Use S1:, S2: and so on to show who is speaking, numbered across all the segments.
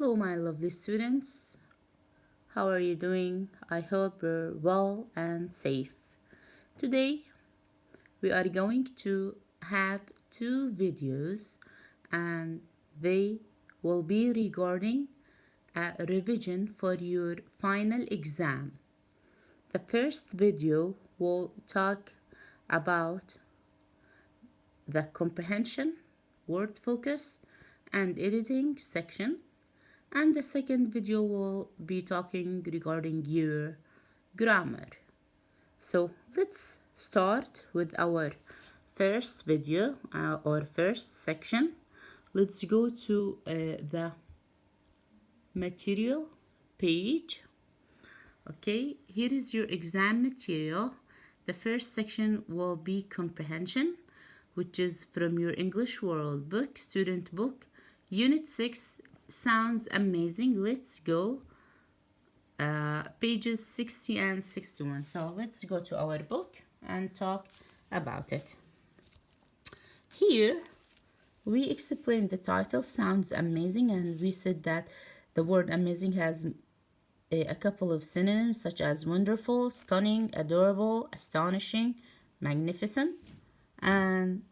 S1: Hello, my lovely students. How are you doing? I hope you're well and safe. Today, we are going to have two videos, and they will be regarding a revision for your final exam. The first video will talk about the comprehension, word focus, and editing section. And the second video will be talking regarding your grammar. So let's start with our first video or first section. Let's go to the material page. Okay, here is your exam material. The first section will be comprehension, which is from your English World Book, student book, Unit 6. Sounds amazing. Let's go. Pages 60 and 61. So let's go to our book and talk about it. Here we explained the title, sounds amazing, and we said that the word amazing has a couple of synonyms such as wonderful, stunning, adorable, astonishing, magnificent. And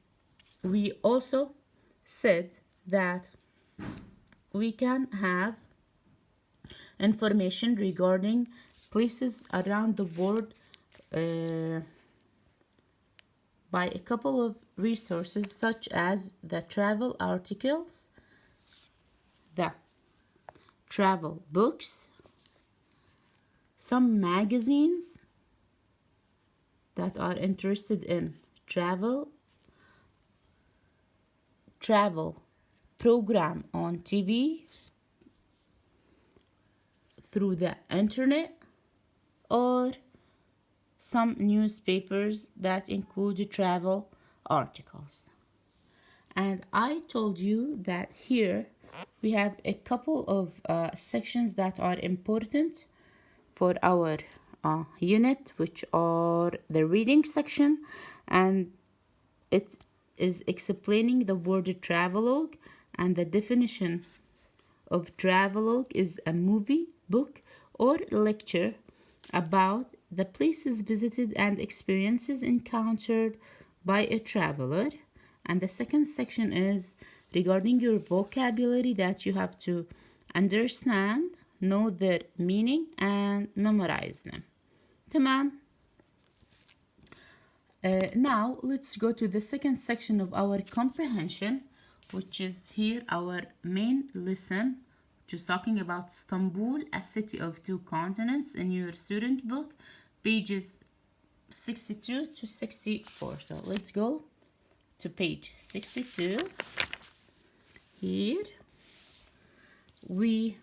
S1: we also said that we can have information regarding places around the world by a couple of resources such as the travel articles, the travel books, some magazines that are interested in travel program on TV, through the internet, or some newspapers that include travel articles. And I told you that here we have a couple of sections that are important for our unit, which are the reading section, and it is explaining the word travelogue, and the definition of travelogue is a movie, book, or lecture about the places visited and experiences encountered by a traveler. And the second section is regarding your vocabulary that you have to understand, know their meaning, and memorize them. Tamam. Now let's go to the second section of our comprehension, which is here our main lesson, which is talking about Istanbul, a city of two continents, in your student book, pages 62 to 64. So let's go to page 62. Here we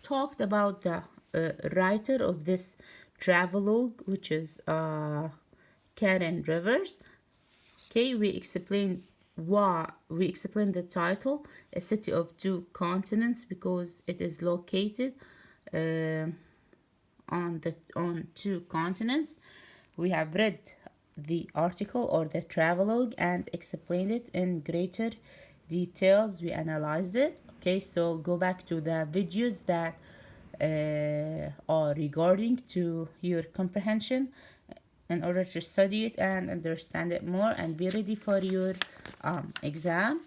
S1: talked about the writer of this travelogue, which is Karen Rivers. Okay, we explained the title, a city of two continents, because it is located on two continents. We have read the article or the travelogue and explained it in greater details. We analyzed it. Okay, so go back to the videos that are regarding to your comprehension in order to study it and understand it more and be ready for your exam.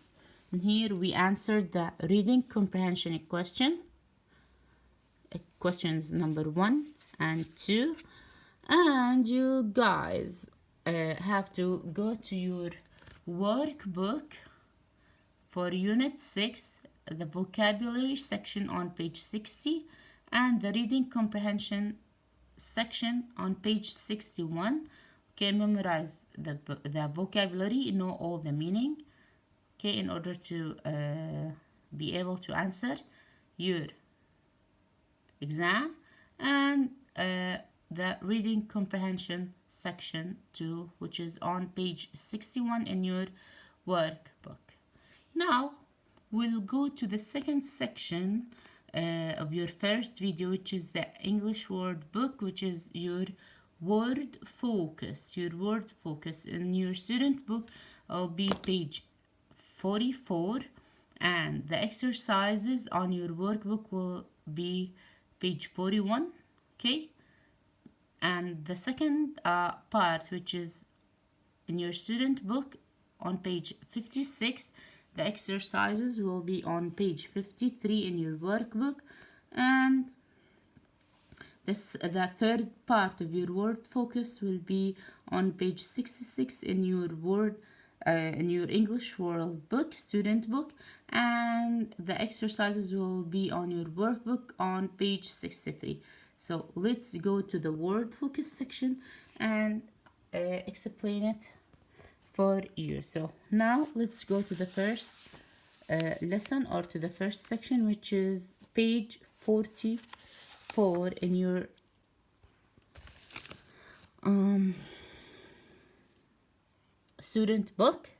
S1: And here we answered the reading comprehension question, questions number 1 and 2. And you guys have to go to your workbook for Unit 6, the vocabulary section on page 60, and the reading comprehension section on page 61. Okay, memorize the vocabulary, know all the meaning, okay, in order to be able to answer your exam. And the reading comprehension section 2, which is on page 61 in your workbook. Now we'll go to the second section of your first video, which is the English word book, which is your word focus. Your word focus in your student book will be page 44, And the exercises on your workbook will be page 41. Okay, and the second part, which is in your student book on page 56, the exercises will be on page 53 in your workbook. And the third part of your word focus will be on page 66 in your English World book, student book, and the exercises will be on your workbook on page 63. So let's go to the word focus section and explain it for you. So now let's go to the first lesson, or to the first section, which is page 44 in your student book.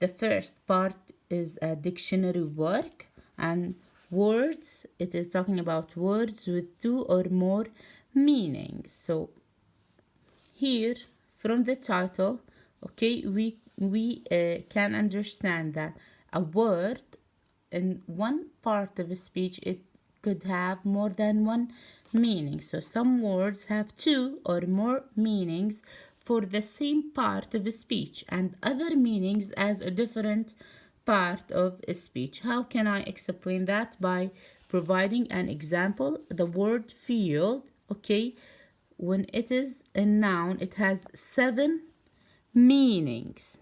S1: The first part is a dictionary work, and words, it is talking about words with two or more meanings. So here from the title, okay, we can understand that a word in one part of a speech, it could have more than one meaning. So some words have two or more meanings for the same part of a speech, and other meanings as a different part of a speech. How can I explain that? By providing an example. The word field, okay, when it is a noun, it has 7 meanings,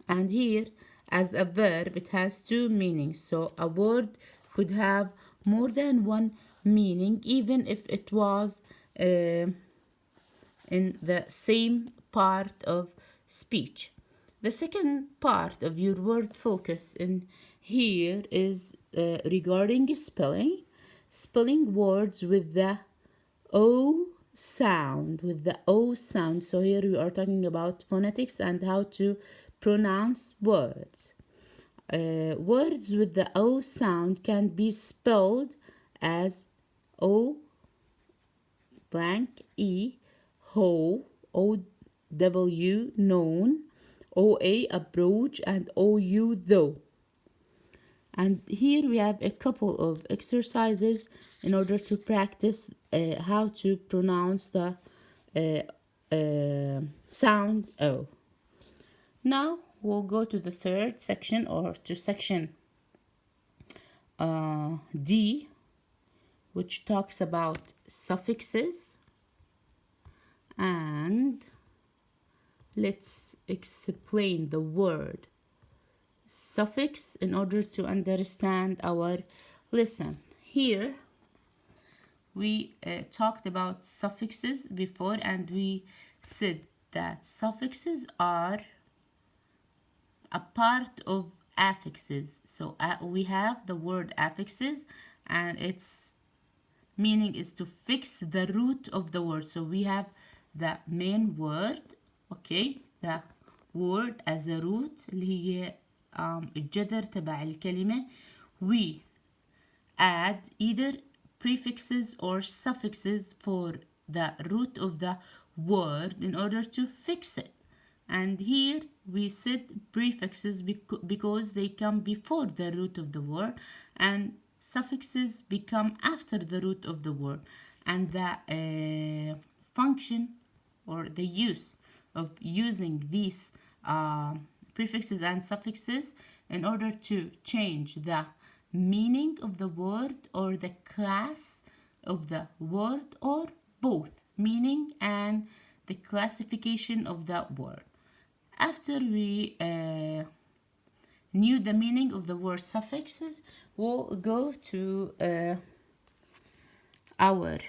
S1: and here as a verb it has 2 meanings. So a word could have more than one meaning, even if it was in the same part of speech. The second part of your word focus in here is regarding spelling. Spelling words with the O sound, So here we are talking about phonetics and how to pronounce words. Words with the O sound can be spelled as O blank E, ho, O-W, known, O-A, approach, and O-U, though. And here we have a couple of exercises in order to practice how to pronounce the sound O. Now we'll go to the third section, or to section D, which talks about suffixes. And let's explain the word suffix in order to understand our lesson. Here we talked about suffixes before, and we said that suffixes are a part of affixes. So we have the word affixes, and its meaning is to fix the root of the word. So we have the main word, okay, the word as a root اللي هي الجذر تبع الكلمة. We add either prefixes or suffixes for the root of the word in order to fix it. And here we said prefixes because they come before the root of the word, and suffixes become after the root of the word. And the function, or the use of using these prefixes and suffixes in order to change the meaning of the word or the class of the word, or both meaning and the classification of that word. After we knew the meaning of the word suffixes, we'll go to our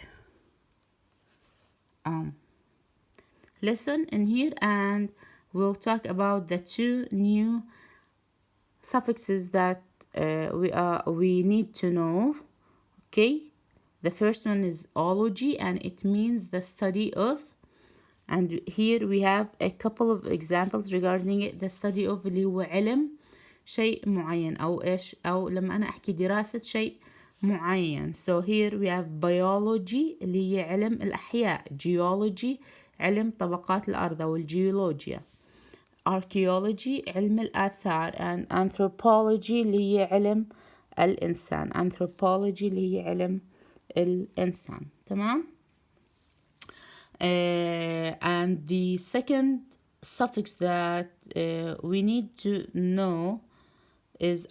S1: lesson in here, and we'll talk about the 2 new suffixes that we need to know. Okay, the first one is ology, and it means the study of. And here we have a couple of examples regarding it. The study of اللي هو علم شيء معين، أو إيش، أو لما أنا أحكي دراسة شيء معين. So here we have biology اللي هي علم الأحياء، geology علم طبقات الأرض أو الجيولوجيا. archaeology علم الآثار and anthropology اللي هي علم الإنسان. anthropology اللي هي علم الإنسان. تمام. And the second suffix that we need to know is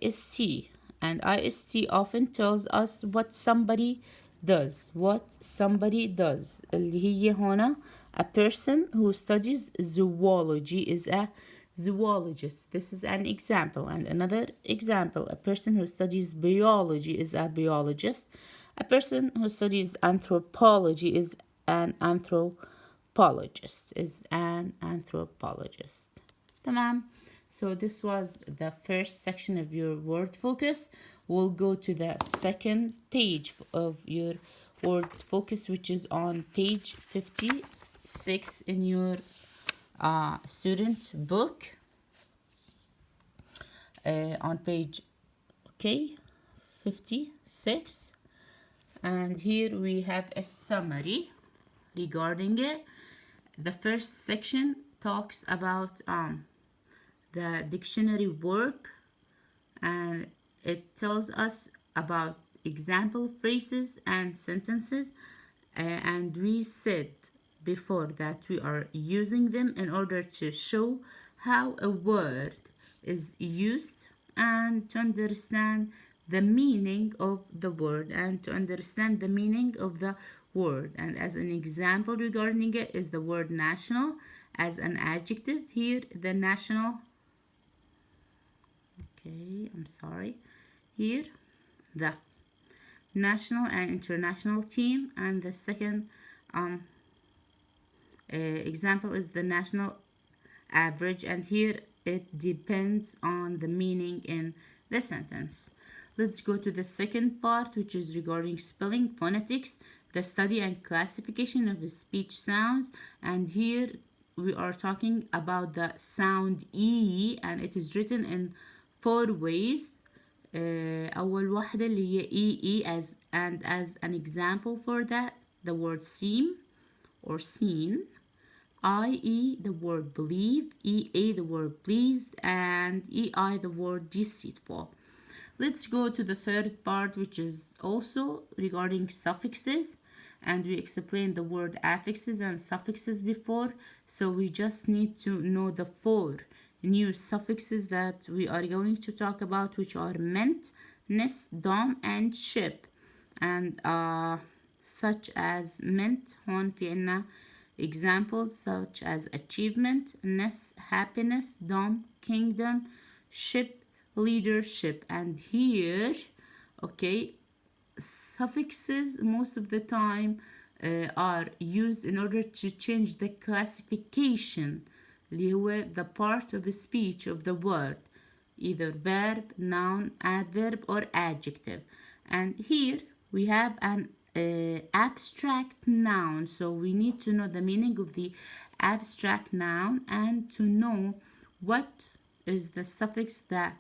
S1: ist, and ist often tells us what somebody does. اللي هي هنا a person who studies zoology is a zoologist. This is an example. And another example, a person who studies biology is a biologist. A person who studies anthropology is an anthropologist. تمام. So this was the first section of your word focus. We'll go to the second page of your word focus, which is on page 56 in your student book. On page 56, and here we have a summary regarding it. The first section talks about the dictionary work, and it tells us about example phrases and sentences, and we said before that we are using them in order to show how a word is used and to understand the meaning of the word and to understand the meaning of the word. And as an example regarding it is the word national as an adjective. Here the national, here the national and international team, and the second example is the national average, and here it depends on the meaning in the sentence. Let's go to the second part, which is regarding spelling, phonetics, the study and classification of speech sounds. And here we are talking about the sound E, and it is written in 4 ways. أول واحدة اللي هي E as an example for that, the word seem or seen. IE, the word believe. EA, the word pleased. And EI, the word deceitful. Let's go to the third part, which is also regarding suffixes. And we explained the word affixes and suffixes before. So we just need to know the 4 new suffixes that we are going to talk about, which are meant, ness, dom, and ship. And such as meant, هون في عنا examples such as achievement, ness, happiness, dom, kingdom, ship, leadership. And here, suffixes most of the time are used in order to change the classification اللي هو the part of a speech of the word, either verb, noun, adverb, or adjective. And here we have an abstract noun, so we need to know the meaning of the abstract noun and to know what is the suffix that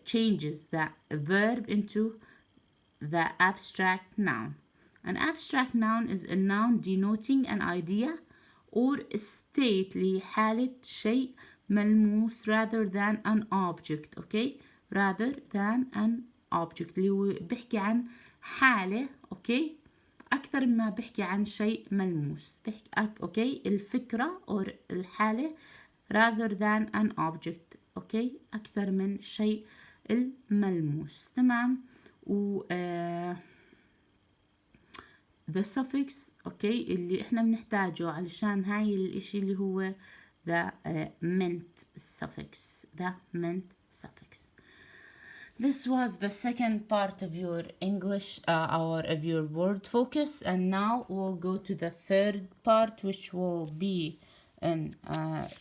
S1: changes the verb into the abstract noun. An abstract noun is a noun denoting an idea or state اللي حالة شيء ملموس rather than an object. rather than an object اللي هو بيحكي عن حالة أكثر ما بيحكي عن شيء ملموس. بيحكي الفكرة أو الحالة rather than an object. أكثر من شيء الملموس. تمام. و the suffix اللي احنا بنحتاجه علشان هاي الاشي اللي هو the meant suffix. This was the second part of your English or of your word focus, and now we'll go to the third part, which will be in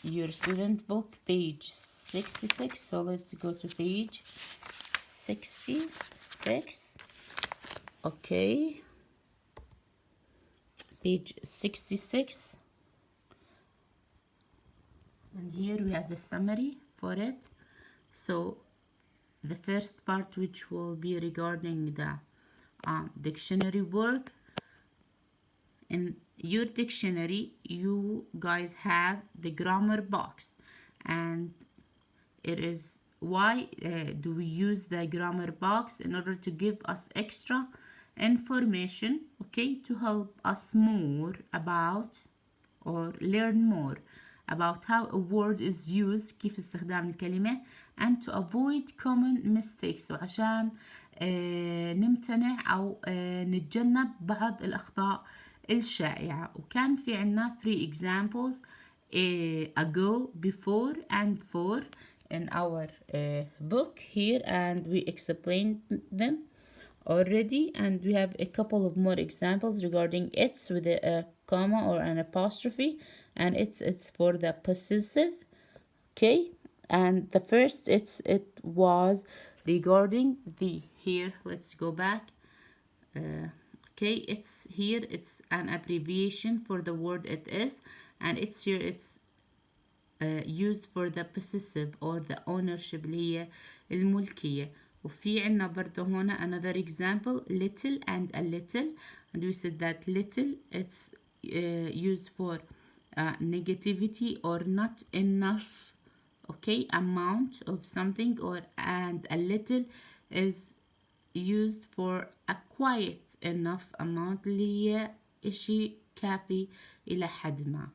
S1: your student book, page 66. So let's go to page 66. Page 66, and here we have the summary for it. So the first part, which will be regarding the dictionary work, and your dictionary, you guys have the grammar box, and it is why do we use the grammar box? In order to give us extra information, okay, to help us more about or learn more about how a word is used، كيف استخدام الكلمة، and to avoid common mistakes، وعشان نمتنع أو نتجنب بعض الأخطاء الشائعة. وكان في عنا 3 examples ago, before and for in our book here, and we explained them already, and we have a couple of more examples regarding it's with a comma or an apostrophe, and it's for the possessive, okay. And the first it was regarding the, here let's go back, okay, it's here, it's an abbreviation for the word it is, and it's here, it's used for the possessive or the ownership اللي هي الملكية. وفي عنا برضه هنا another example, little and a little, and we said that little it's used for negativity or not enough, okay, amount of something, or and a little is used for a quiet enough amount اللي هي إشي كافي إلى حد ما.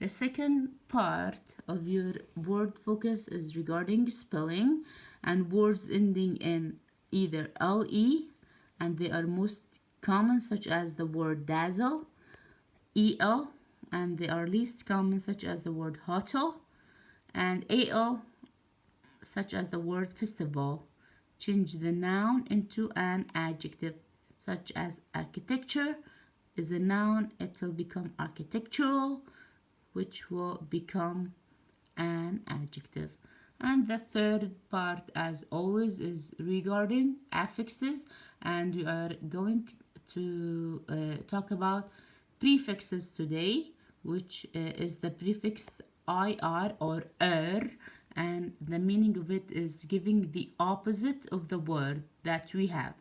S1: The second part of your word focus is regarding spelling and words ending in either LE, and they are most common, such as the word dazzle, EO, and they are least common, such as the word hotel, and AO, such as the word festival. Change the noun into an adjective, such as architecture is a noun, it will become architectural, which will become an adjective. And the third part, as always, is regarding affixes, and we are going to talk about prefixes today, which is the prefix IR or and the meaning of it is giving the opposite of the word that we have,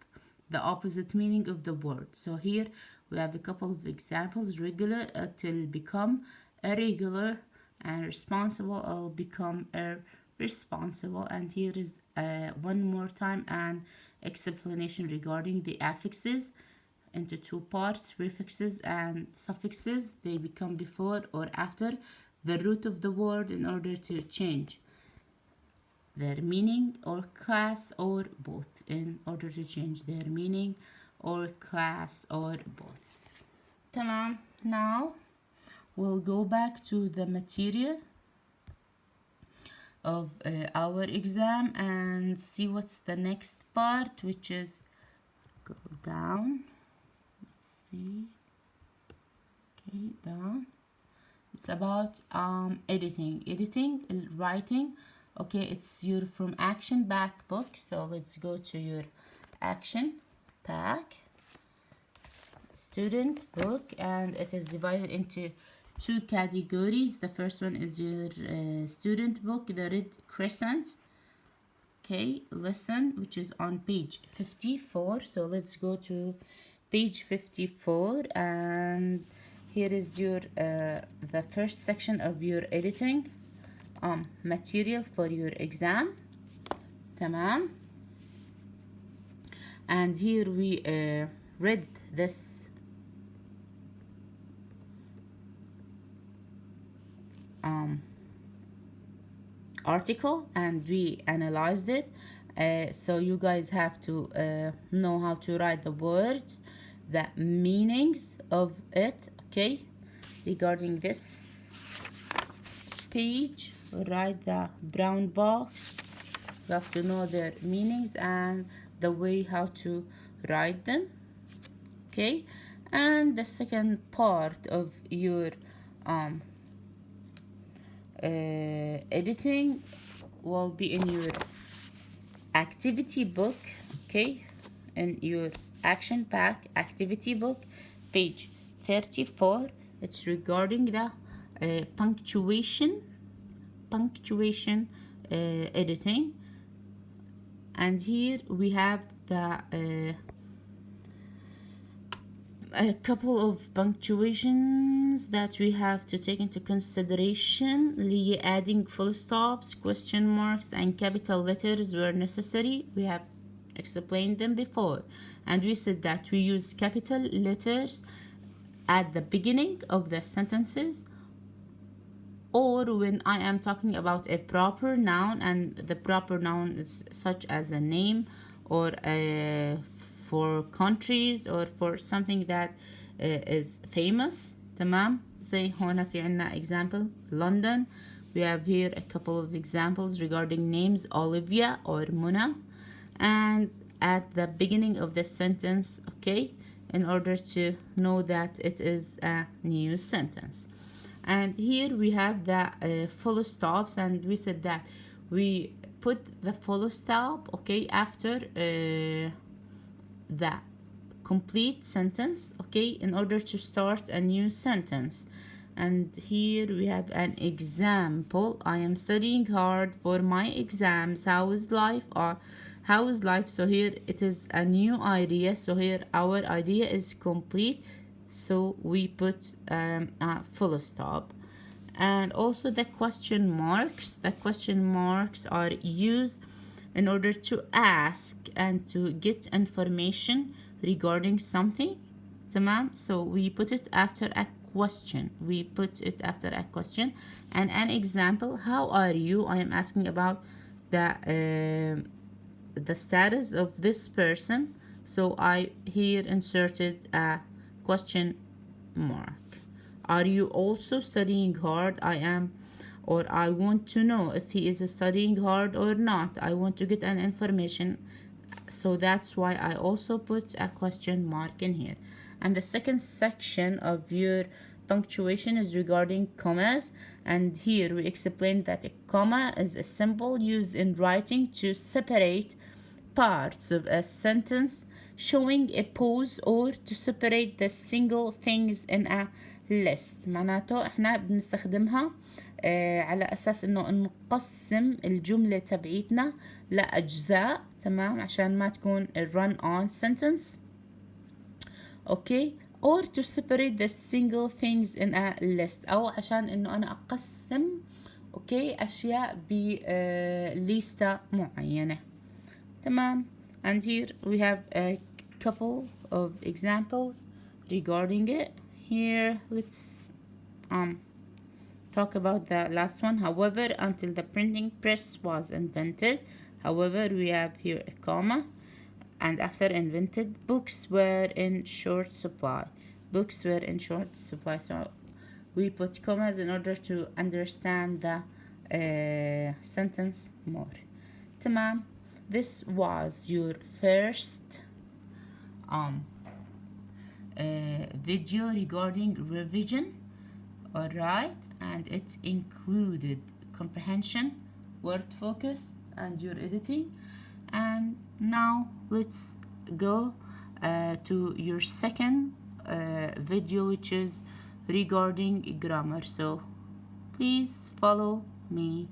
S1: the opposite meaning of the word. So here we have a couple of examples. Regular, it will become irregular, and responsible will become irresponsible. And here is one more time an explanation regarding the affixes into 2 parts, prefixes and suffixes. They become before or after the root of the word in order to change their meaning or class, or both, in order to change their meaning or class, or both. تمام. Now we'll go back to the material of our exam and see what's the next part, which is, go down, let's see, okay, down, it's about editing, writing, okay. It's your from action back book, so let's go to your action pack student book, and it is divided into 2 categories. The first one is your student book, the red crescent, okay, lesson, which is on page 54. So let's go to page 54, and here is your the first section of your editing material for your exam. تمام. And here we read this article and we analyzed it, so you guys have to know how to write the words, the meanings of it, okay. Regarding this page, write the brown box, you have to know their meanings and the way how to write them, okay. And the second part of your editing will be in your activity book, okay, in your action pack activity book, page 34. It's regarding the punctuation editing, and here we have the A couple of punctuations that we have to take into consideration. Adding full stops, question marks, and capital letters were necessary. We have explained them before, and we said that we use capital letters at the beginning of the sentences, or when I am talking about a proper noun, and the proper noun is such as a name or for countries or for something that is famous. تمام. زي هنا في عنا example London. We have here a couple of examples regarding names, Olivia or Muna, and at the beginning of the sentence, okay, in order to know that it is a new sentence. And here we have the full stops, and we said that we put the full stop, okay, after the complete sentence, okay, in order to start a new sentence. And here we have an example. I am studying hard for my exams. How is life? Or how is life? So here it is a new idea. So here our idea is complete. So we put a full stop. And also the question marks. The question marks are used in order to ask and to get information regarding something. تمام. So we put it after a question. We put it after a question. And an example, how are you? I am asking about the status of this person. So I here inserted a question mark. Are you also studying hard? I am, or I want to know if he is studying hard or not. I want to get an information. So that's why I also put a question mark in here. And the second section of your punctuation is regarding commas. And here we explained that a comma is a symbol used in writing to separate parts of a sentence, showing a pause, or to separate the single things in a list. معناته احنا بنستخدمها على اساس انه نقسم الجملة تبعيتنا لأجزاء. تمام. عشان ما تكون run on sentence. Okay. Or to separate the single things in a list. او عشان انه انا اقسم اوكي اشياء بليستة معينة. تمام. And here we have a couple of examples regarding it. Here let's talk about the last one. However, until the printing press was invented. However, we have here a comma, and after invented, books were in short supply. Books were in short supply. So we put commas in order to understand the sentence more. تمام. This was your first video regarding revision. Alright, and it included comprehension, word focus, and your editing. And now let's go to your second video, which is regarding grammar. So please follow me.